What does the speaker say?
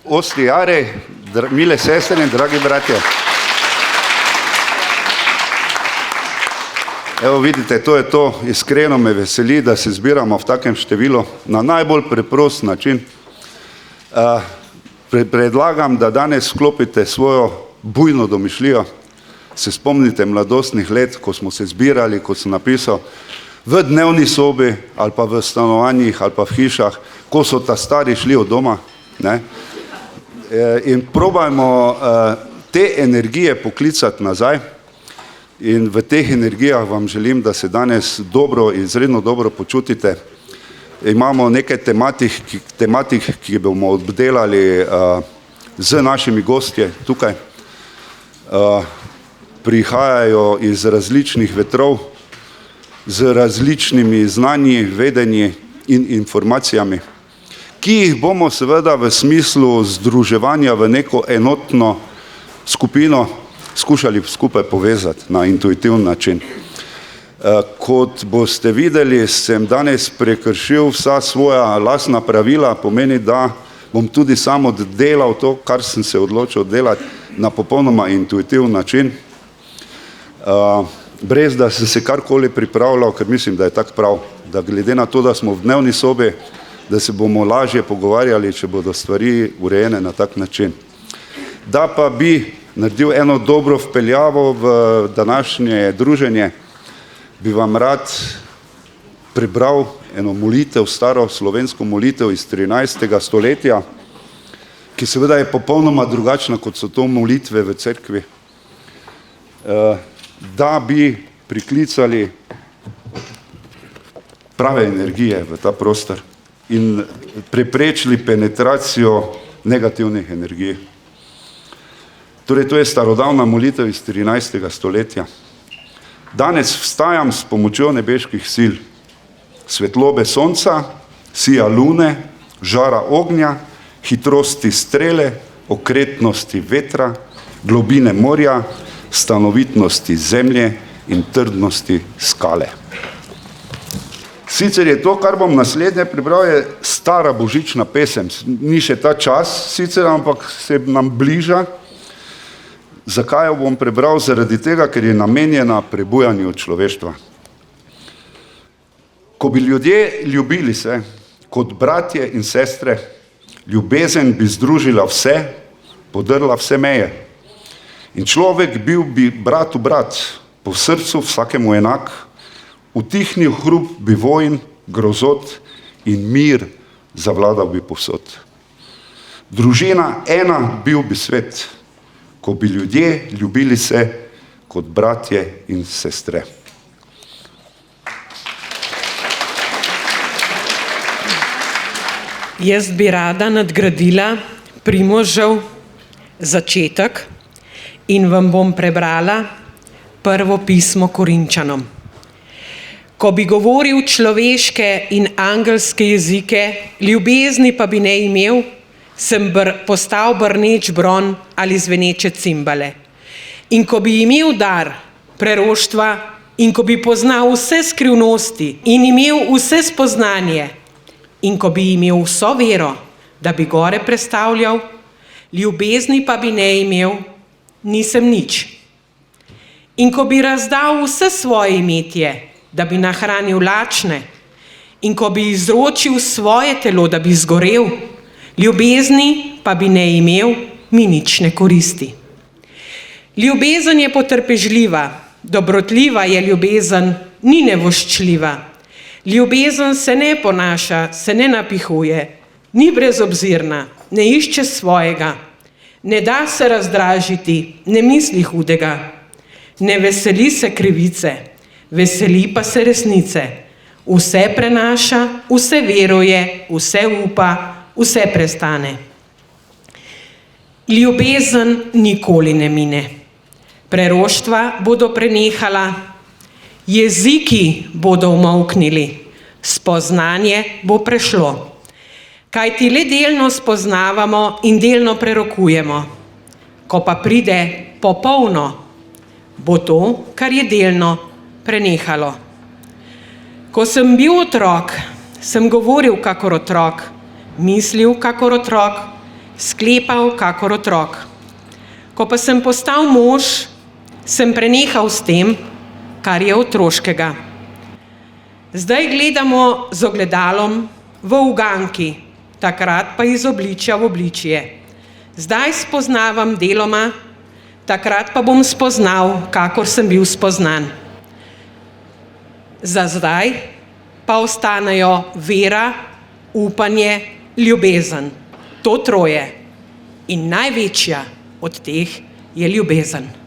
Osti Jare, mile sestre in dragi bratje. Evo vidite, to je to, iskreno me veseli, da se zbiramo v takem številu na najbolj preprost način. Predlagam, da danes sklopite svojo bujno domišljijo, se spomnite mladostnih let, ko smo se zbirali, kot sem napisal, v dnevni sobi ali pa v stanovanjih ali pa v hišah, ko so ta stari šli od doma, ne? In probajmo te energije poklicati nazaj in v teh energijah vam želim, da se danes dobro, izredno dobro počutite. Imamo nekaj tematik, ki bomo obdelali z našimi gostje tukaj. Prihajajo iz različnih vetrov, z različnimi znanji, vedenji in informacijami, ki jih bomo seveda v smislu združevanja v neko enotno skupino skušali skupaj povezati na intuitivni način. Kot boste videli, sem danes prekršil vsa svoja lastna pravila, pomeni, da bom tudi sam oddelal to, kar sem se odločil delati na popolnoma intuitivni način, brez da sem se karkoli pripravljal, ker mislim, da je tak prav, da glede na to, da smo v dnevni sobi, da se bomo lažje pogovarjali, če bodo stvari urejene na tak način. Da pa bi naredil eno dobro vpeljavo v današnje druženje, bi vam rad prebral eno molitev, staro slovensko molitev iz 13. stoletja, ki seveda je popolnoma drugačna, kot so to molitve v cerkvi, da bi priklicali prave energije v ta prostor in preprečili penetracijo negativnih energij. Torej, to je starodavna molitev iz 13. stoletja. Danes vstajam s pomočjo nebeških sil, svetlobe sonca, sija lune, žara ognja, hitrosti strele, okretnosti vetra, globine morja, stanovitnosti zemlje in trdnosti skale. Sicer je to, kar bom naslednje prebral, je stara božična pesem. Ni še ta čas, sicer, ampak se nam bliža. Zakaj jo bom prebral? Zaradi tega, ker je namenjena prebujanju človeštva. Ko bi ljudje ljubili se kot bratje in sestre, ljubezen bi združila vse, podrla vse meje. In človek bil bi brat v brat, po srcu vsakemu enak, utihnil hrup bi vojn, grozot in mir zavladal bi povsod. Družina ena bil bi svet, ko bi ljudje ljubili se kot bratje in sestre. Jaz bi rada nadgradila Primožev začetek in vam bom prebrala prvo pismo Korinčanom. Ko bi govoril človeške in angelske jezike, ljubezni pa bi ne imel, sem postal brneč bron ali zveneče cimbale. In ko bi imel dar preroštva in ko bi poznal vse skrivnosti in imel vse spoznanje in ko bi imel vso vero, da bi gore prestavljal, ljubezni pa bi ne imel, nisem nič. In ko bi razdal vse svoje imetje, da bi nahranil lačne, in ko bi izročil svoje telo, da bi zgorel, ljubezni pa bi ne imel, mi nič ne koristi. Ljubezen je potrpežljiva, dobrotljiva je ljubezen, ni nevoščljiva. Ljubezen se ne ponaša, se ne napihuje, ni brezobzirna, ne išče svojega, ne da se razdražiti, ne misli hudega, ne veseli se krivice, veseli pa se resnice, vse prenaša, vse veruje, vse upa, vse prestane. Ljubezen nikoli ne mine. Preroštva bodo prenehala, jeziki bodo umolknili, spoznanje bo prešlo. Kajti le delno spoznavamo in delno prerokujemo. Ko pa pride popolno, bo to, kar je delno, prenehalo. Ko sem bil otrok, sem govoril kakor otrok, mislil kakor otrok, sklepal kakor otrok. Ko pa sem postal mož, sem prenehal s tem, kar je otroškega. Zdaj gledamo z ogledalom v uganki, takrat pa iz obličja v obličje. Zdaj spoznavam deloma, takrat pa bom spoznal, kakor sem bil spoznan. Za zdaj pa ostanejo vera, upanje, ljubezen. To troje. In največja od teh je ljubezen.